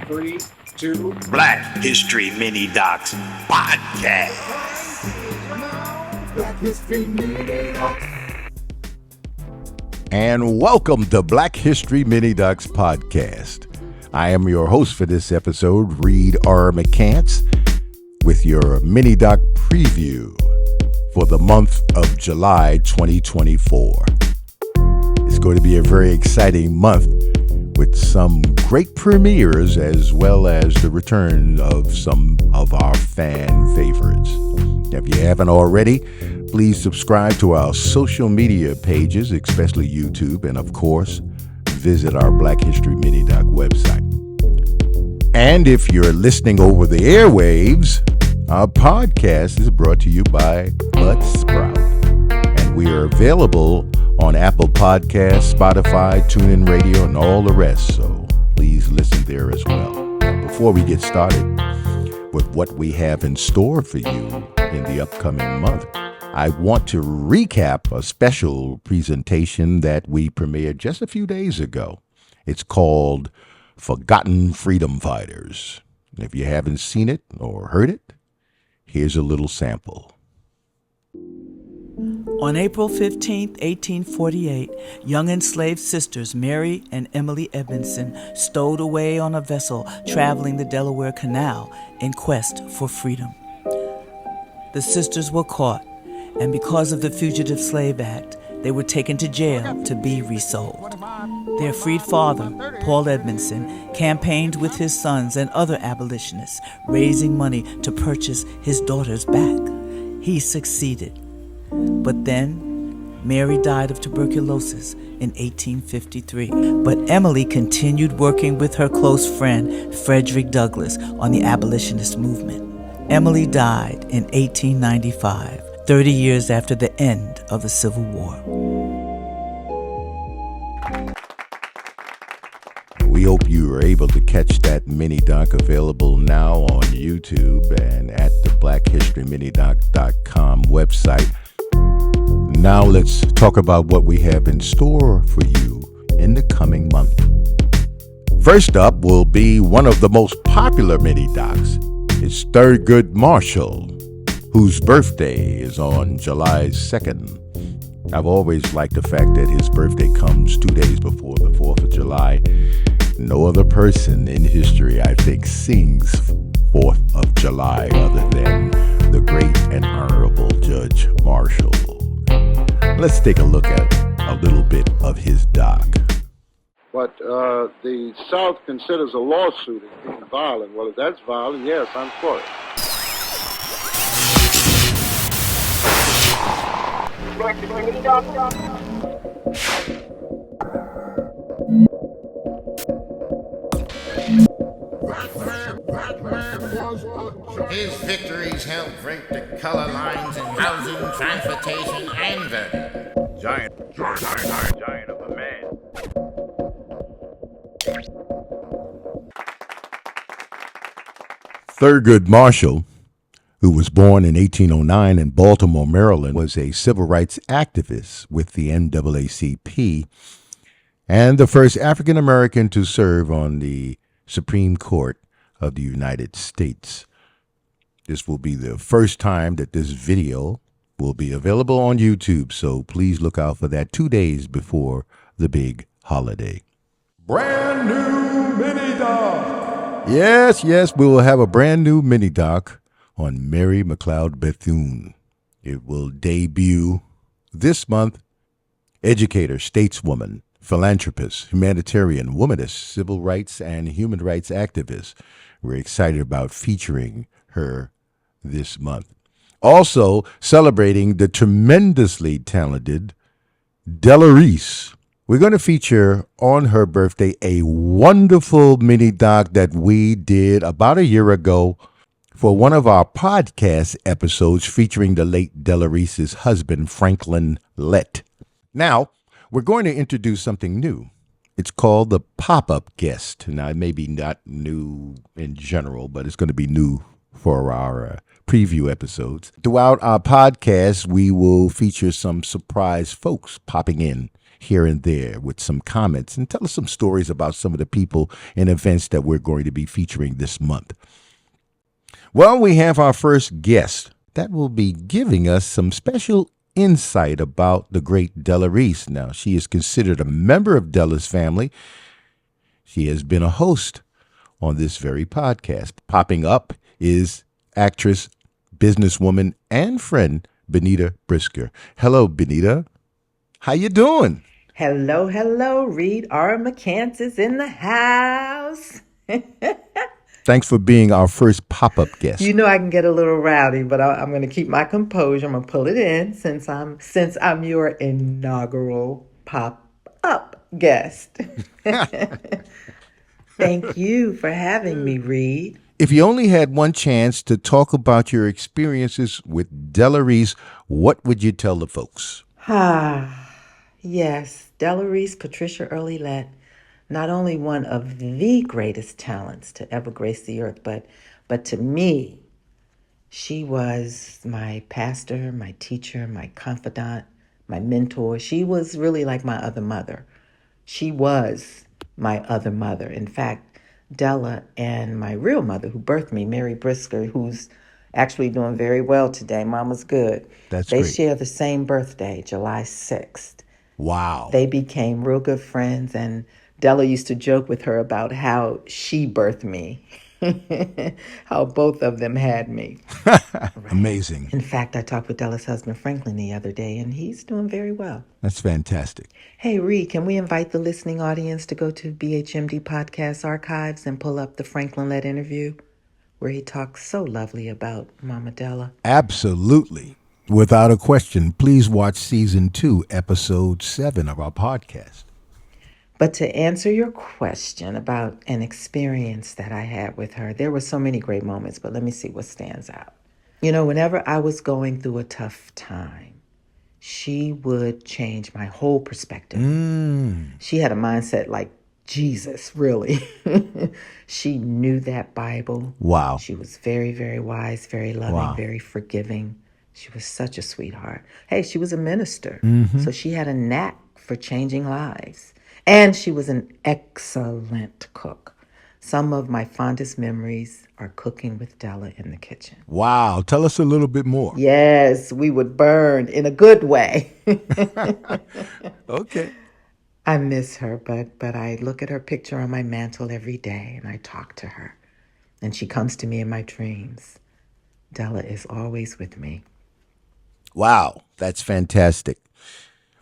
3, 2. Black History Mini Docs Podcast. Black History Mini Docs. And welcome to Black History Mini Docs Podcast. I am your host for this episode, Reed R. McCants, with your mini doc preview for the month of July 2024. It's going to be a very exciting month with some great premieres as well as the return of some of our fan favorites. If you haven't already, please subscribe to our social media pages, especially YouTube, and of course, visit our Black History Mini Doc website. And if you're listening over the airwaves, our podcast is brought to you by Buzzsprout. And we are available on Apple Podcasts, Spotify, TuneIn Radio, and all the rest. So please listen there as well. Before we get started with what we have in store for you in the upcoming month, I want to recap a special presentation that we premiered just a few days ago. It's called Forgotten Freedom Fighters. If you haven't seen it or heard it, here's a little sample. On April 15, 1848, young enslaved sisters Mary and Emily Edmondson stowed away on a vessel traveling the Delaware Canal in quest for freedom. The sisters were caught, and because of the Fugitive Slave Act, they were taken to jail to be resold. Their freed father, Paul Edmondson, campaigned with his sons and other abolitionists, raising money to purchase his daughters back. He succeeded. But then, Mary died of tuberculosis in 1853. But Emily continued working with her close friend, Frederick Douglass, on the abolitionist movement. Emily died in 1895, 30 years after the end of the Civil War. We hope you are able to catch that mini doc available now on YouTube and at the blackhistoryminidoc.com website. Now let's talk about what we have in store for you in the coming month. First up will be one of the most popular mini docs. It's Thurgood Marshall, whose birthday is on July 2nd. I've always liked the fact that his birthday comes 2 days before the 4th of July. No other person in history, I think, sings 4th of July other than the great and honorable Judge Marshall. Let's take a look at a little bit of his doc. But the South considers a lawsuit as being violent. Well, if that's violent, yes, I'm for it. His victories helped break the color lines in housing, transportation, and voting. Giant of a man. Thurgood Marshall, who was born in 1809 in Baltimore, Maryland, was a civil rights activist with the NAACP and the first African American to serve on the Supreme Court of the United States. This will be the first time that this video will be available on YouTube, so please look out for that 2 days before the big holiday. Brand new mini doc. Yes, we will have a brand new mini doc on Mary McLeod Bethune. It will debut this month. Educator, stateswoman, philanthropist, humanitarian, womanist, civil rights, and human rights activist. We're excited about featuring her this month. Also celebrating the tremendously talented Della Reese. We're going to feature on her birthday a wonderful mini doc that we did about a year ago for one of our podcast episodes featuring the late Della Reese's husband, Franklin Lett. Now, we're going to introduce something new. It's called the Popup Guest. Now, it may be not new in general, but it's going to be new for our preview episodes. Throughout our podcast, we will feature some surprise folks popping in here and there with some comments and tell us some stories about some of the people and events that we're going to be featuring this month. Well, we have our first guest that will be giving us some special insight about the great Della Reese. Now, she is considered a member of Della's family. She has been a host on this very podcast. Popping up is actress, businesswoman, and friend Benita Brisker. Hello, Benita. How you doing? Hello, hello. Reed R. McCants is in the house. Thanks for being our first pop-up guest. You know I can get a little rowdy, but I'm going to keep my composure. I'm going to pull it in since I'm your inaugural pop-up guest. Thank you for having me, Reed. If you only had one chance to talk about your experiences with Della Reese, what would you tell the folks? Yes, Della Reese, Patricia Early-Lett, not only one of the greatest talents to ever grace the earth, but to me, she was my pastor, my teacher, my confidant, my mentor. She was really like my other mother. She was my other mother. In fact, Della and my real mother who birthed me, Mary Brisker, who's actually doing very well today. Mama's good. That's They great. share the same birthday, July 6th. Wow. They became real good friends, and Della used to joke with her about how she birthed me, how both of them had me. Amazing. In fact, I talked with Della's husband, Franklin, the other day, and he's doing very well. That's fantastic. Hey, Reed, can we invite the listening audience to go to BHMD Podcast archives and pull up the Franklin-led interview where he talks so lovely about Mama Della? Absolutely. Without a question, please watch Season 2, Episode 7 of our podcast. But to answer your question about an experience that I had with her, there were so many great moments, but let me see what stands out. You know, whenever I was going through a tough time, she would change my whole perspective. She had a mindset like Jesus, really. She knew that Bible. Wow. She was very, very wise, very loving, very forgiving. She was such a sweetheart. Hey, she was a minister, so she had a knack for changing lives. And she was an excellent cook. Some of my fondest memories are cooking with Della in the kitchen. Wow. Tell us a little bit more. Yes, we would burn in a good way. Okay. I miss her, but I look at her picture on my mantle every day and I talk to her. And she comes to me in my dreams. Della is always with me. Wow. That's fantastic.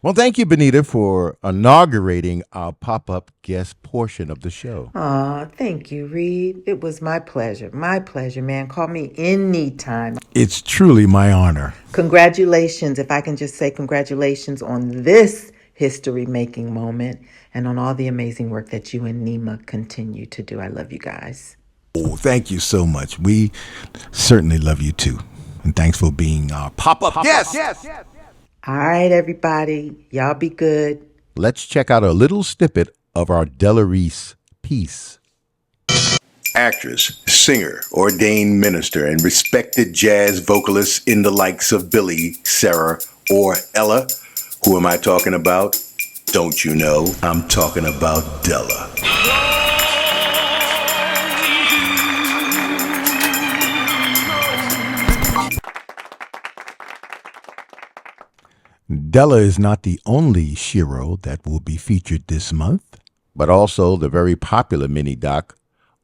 Well, thank you, Benita, for inaugurating our pop-up guest portion of the show. Aw, thank you, Reed. It was my pleasure. My pleasure, man. Call me anytime. It's truly my honor. Congratulations, if I can just say congratulations on this history-making moment and on all the amazing work that you and Nima continue to do. I love you guys. Oh, thank you so much. We certainly love you, too. And thanks for being our pop-up guest. All right, everybody. Y'all be good. Let's check out a little snippet of our Della Reese piece. Actress, singer, ordained minister, and respected jazz vocalist in the likes of Billy, Sarah, or Ella. Who am I talking about? Don't you know? I'm talking about Della. Della is not the only Shiro that will be featured this month, but also the very popular mini-doc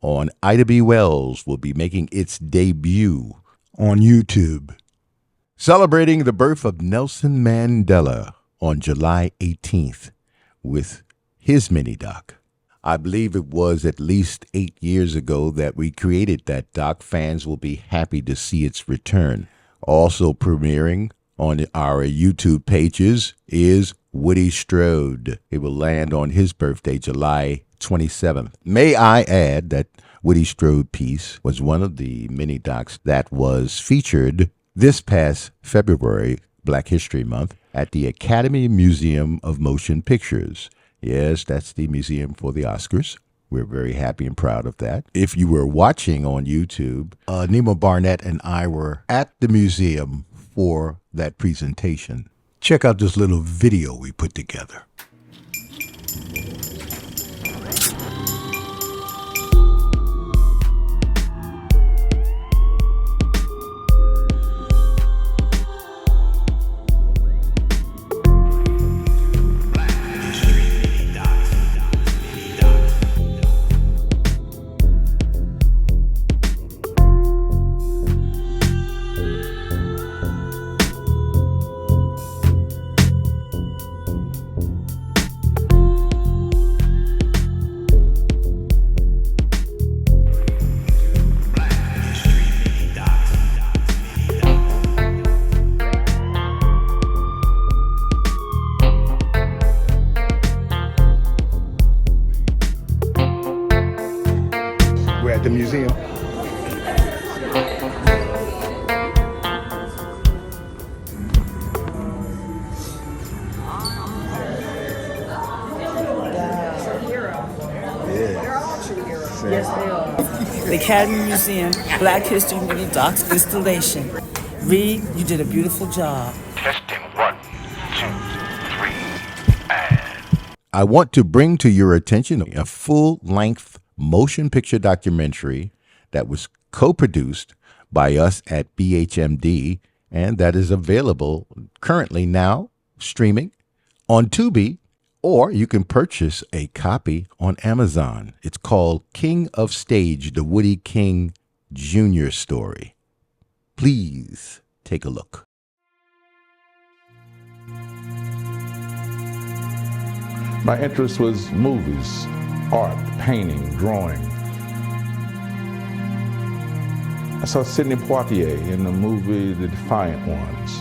on Ida B. Wells will be making its debut on YouTube, celebrating the birth of Nelson Mandela on July 18th with his mini-doc. I believe it was at least 8 years ago that we created that doc. Fans will be happy to see its return. Also premiering on our YouTube pages is Woody Strode. It will land on his birthday, July 27th. May I add that Woody Strode piece was one of the mini docs that was featured this past February, Black History Month, at the Academy Museum of Motion Pictures. Yes, that's the museum for the Oscars. We're very happy and proud of that. If you were watching on YouTube, Nima Barnett and I were at the museum for that presentation. Check out this little video we put together. We're at the museum. Yes, they are. The Academy Museum Black History Mini Docs installation. Reed, you did a beautiful job. Testing 1, 2, 3, and... I want to bring to your attention a full-length motion picture documentary that was co-produced by us at BHMD, and that is available currently now streaming on Tubi, or you can purchase a copy on Amazon. It's called King of Stage, the Woody King Jr. story. Please take a look. My interest was movies, art, painting, drawing. I saw Sidney Poitier in the movie The Defiant Ones.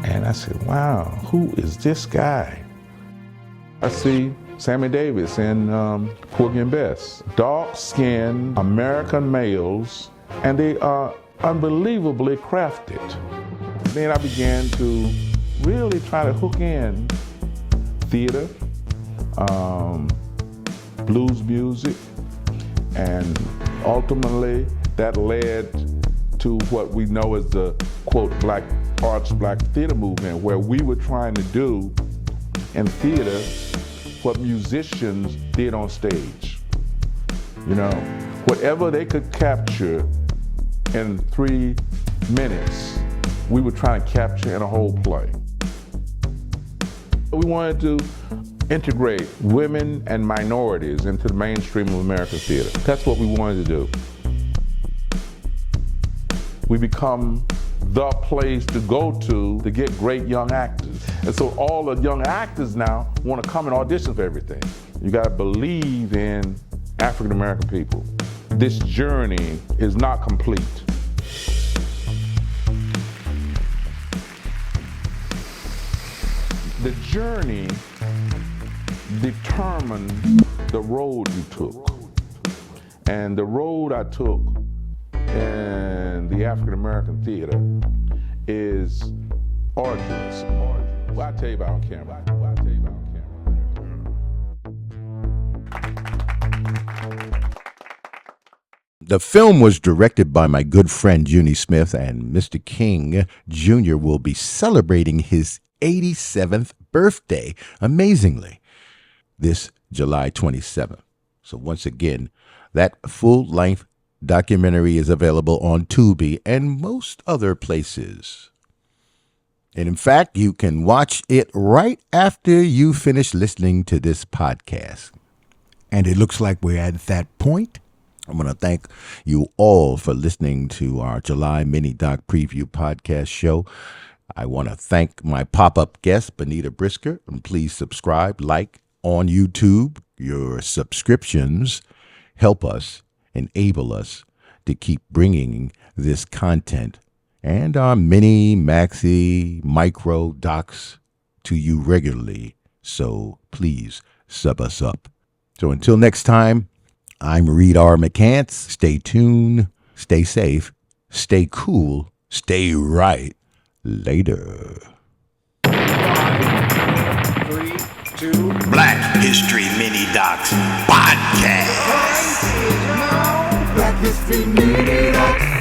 And I said, wow, who is this guy? I see Sammy Davis in Porgy and Bess. Dark-skinned American males, and they are unbelievably crafted. Then I began to really try to hook in theater, blues music, and ultimately that led to what we know as the, quote, black arts, black theater movement, where we were trying to do in theater what musicians did on stage. You know, whatever they could capture in 3 minutes, we were trying to capture in a whole play. We wanted to integrate women and minorities into the mainstream of American theater. That's what we wanted to do. We become the place to go to get great young actors. And so all the young actors now want to come and audition for everything. You got to believe in African American people. This journey is not complete. The journey determined the road you took. And the road I took in the African American theater is arduous. Well, I'll tell you about on camera. The film was directed by my good friend Junie Smith, and Mr. King Jr. will be celebrating his 87th birthday, amazingly, this July 27th. So once again, that full-length documentary is available on Tubi and most other places. And in fact, you can watch it right after you finish listening to this podcast. And it looks like we're at that point. I'm going to thank you all for listening to our July Mini Doc Preview podcast show. I want to thank my pop-up guest, Benita Brisker, and please subscribe, like on YouTube. Your subscriptions help us, enable us to keep bringing this content and our mini, maxi, micro docs to you regularly. So please sub us up. So until next time, I'm Reed R. McCants. Stay tuned, stay safe, stay cool, stay right. Later. 5, 3, 2. Black History Mini Docs Podcast. Black History Mini Docs.